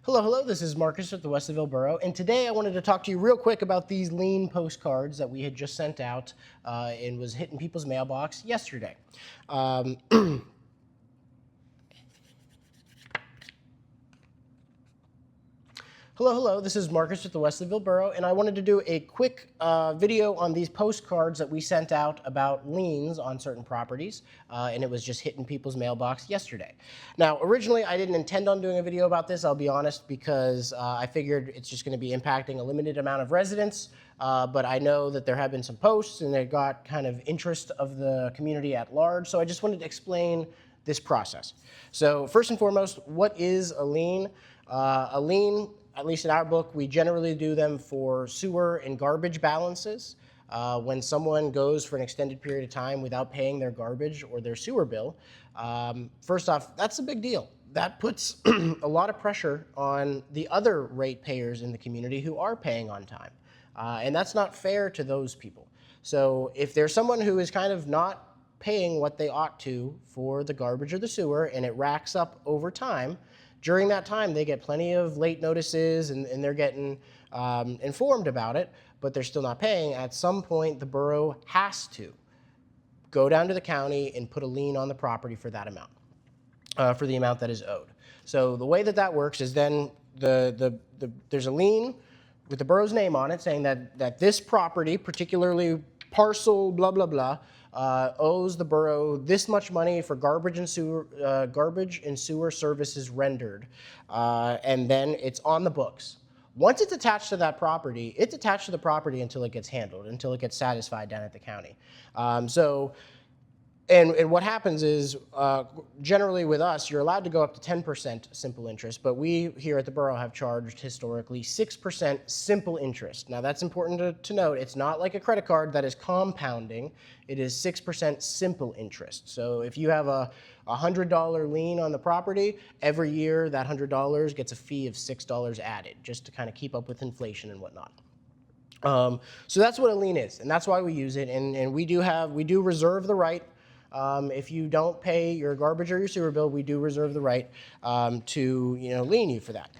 Hello, this is Marcus at the Westerville Borough, and today I wanted to talk to you real quick about these Lien postcards that we had just sent out and was hitting people's mailbox yesterday. Um, Hello, this is Marcus at the Westerville Borough, and I wanted to do a quick video on these postcards that we sent out about liens on certain properties, and it was just hitting people's mailbox yesterday. Now, originally, I didn't intend on doing a video about this, I'll be honest, because I figured it's just going to be impacting a limited amount of residents, but I know that there have been some posts, and it got kind of interest of the community at large, so I just wanted to explain this process. So first and foremost, what is a lien? A lien, at least in our book, we generally do them for sewer and garbage balances. When someone goes for an extended period of time without paying their garbage or their sewer bill, first off, that's a big deal. That puts a lot of pressure on the other ratepayers in the community who are paying on time. And that's not fair to those people. So if there's someone who is kind of not paying what they ought to for the garbage or the sewer and it racks up over time, during that time, they get plenty of late notices and they're getting informed about it, but they're still not paying. At some point, the borough has to go down to the county and put a lien on the property for that amount, for the amount that is owed. So the way that that works is then there's a lien with the borough's name on it saying that this property, particularly parcel blah, blah, blah, owes the borough this much money for garbage and sewer services rendered, and then it's on the books. Once it's attached to that property, it's attached to the property until it gets handled, until it gets satisfied down at the county. And what happens is, generally with us, you're allowed to go up to 10% simple interest, but we here at the borough have charged historically 6% simple interest. Now that's important to note. It's not like a credit card that is compounding. It is 6% simple interest. So if you have a $100 lien on the property, every year that $100 gets a fee of $6 added, just to kind of keep up with inflation and whatnot. So that's what a lien is, and that's why we use it, and we do reserve the right. If you don't pay your garbage or your sewer bill, we do reserve the right to lien you for that.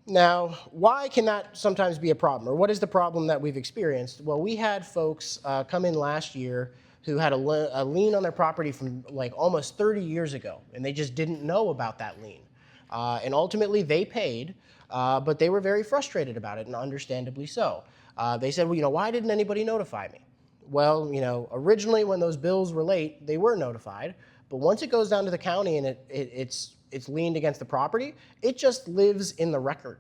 Now, why can that sometimes be a problem, or what is the problem that we've experienced? Well, we had folks come in last year who had a lien on their property from like almost 30 years ago, and they just didn't know about that lien. And ultimately, they paid, but they were very frustrated about it, and understandably so. They said, well, why didn't anybody notify me? Well, originally when those bills were late, they were notified, but once it goes down to the county and it's liened against the property, it just lives in the record.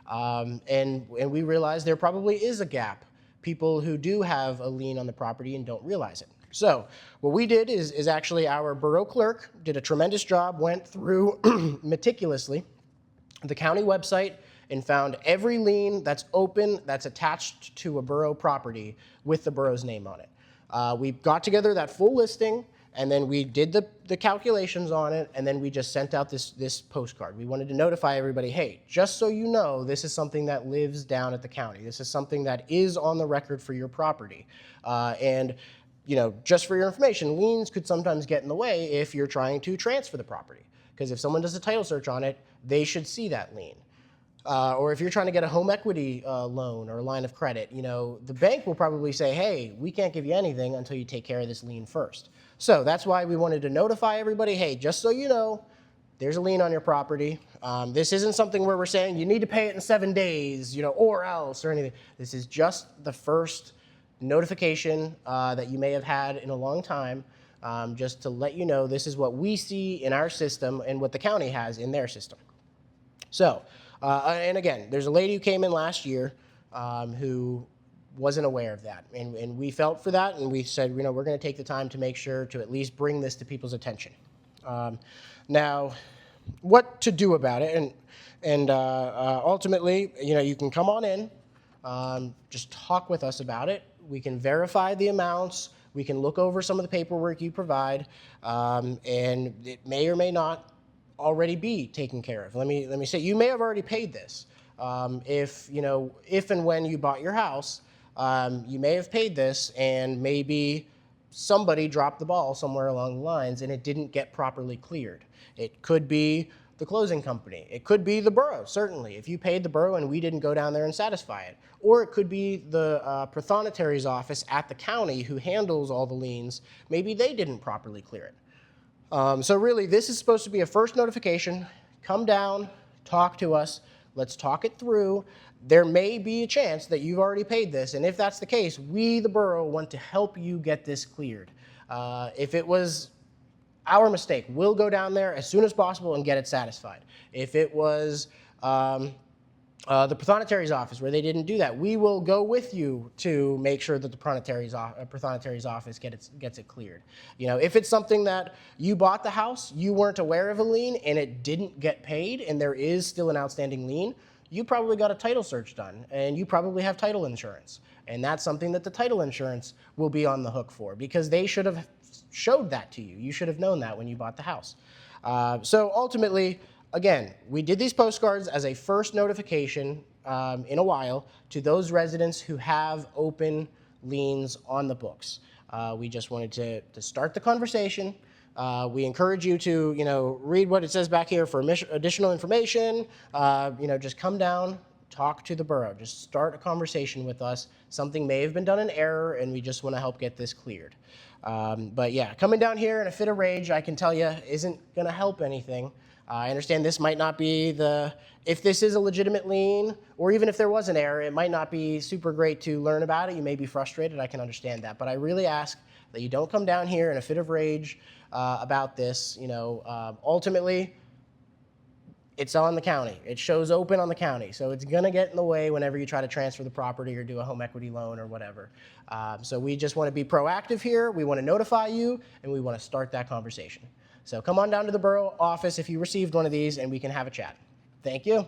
And we realized there probably is a gap, people who do have a lien on the property and don't realize it. So what we did is actually our borough clerk did a tremendous job, went through meticulously the county website and found every lien that's open that's attached to a borough property with the borough's name on it. We got together that full listing, and then we did the calculations on it, and then we just sent out this postcard. We wanted to notify everybody, hey, just so you know, this is something that lives down at the county. This is something that is on the record for your property. And just for your information, liens could sometimes get in the way if you're trying to transfer the property. Because if someone does a title search on it, they should see that lien. Or if you're trying to get a home equity loan or a line of credit, the bank will probably say, hey, we can't give you anything until you take care of this lien first. So that's why we wanted to notify everybody, hey, just so you know, there's a lien on your property. This isn't something where we're saying you need to pay it in 7 days, or else or anything. This is just the first notification that you may have had in a long time, just to let you know this is what we see in our system and what the county has in their system. So, and again, there's a lady who came in last year who wasn't aware of that. And we felt for that, and we said, we're going to take the time to make sure to at least bring this to people's attention. Now, what to do about it, and ultimately, you can come on in, just talk with us about it. We can verify the amounts. We can look over some of the paperwork you provide, and it may or may not already be taken care of. Let me say, you may have already paid this. If and when you bought your house, you may have paid this, and maybe somebody dropped the ball somewhere along the lines and it didn't get properly cleared. It could be the closing company. It could be the borough, certainly, if you paid the borough and we didn't go down there and satisfy it. Or it could be the prothonotari's office at the county who handles all the liens. Maybe they didn't properly clear it. So really, this is supposed to be a first notification. Come down, talk to us, let's talk it through. There may be a chance that you've already paid this, and if that's the case, we, the borough, want to help you get this cleared. If it was our mistake, we'll go down there as soon as possible and get it satisfied. If it was the prothonotari's office where they didn't do that, we will go with you to make sure that the prothonotari's office gets it cleared. You know, if it's something that you bought the house, you weren't aware of a lien, and it didn't get paid, and there is still an outstanding lien, you probably got a title search done, and you probably have title insurance. And that's something that the title insurance will be on the hook for, because they should have showed that to you. You should have known that when you bought the house. So ultimately, again, we did these postcards as a first notification in a while to those residents who have open liens on the books. We just wanted to start the conversation. We encourage you to, read what it says back here for additional information. Just come down, talk to the borough. Just start a conversation with us. Something may have been done in error, and we just want to help get this cleared. But yeah, coming down here in a fit of rage, I can tell you, isn't going to help anything. I understand this might not be if this is a legitimate lien, or even if there was an error, it might not be super great to learn about it. You may be frustrated. I can understand that. But I really ask that you don't come down here in a fit of rage about this. Ultimately, it's on the county. It shows open on the county. So it's going to get in the way whenever you try to transfer the property or do a home equity loan or whatever. So we just want to be proactive here. We want to notify you, and we want to start that conversation. So come on down to the borough office if you received one of these, and we can have a chat. Thank you.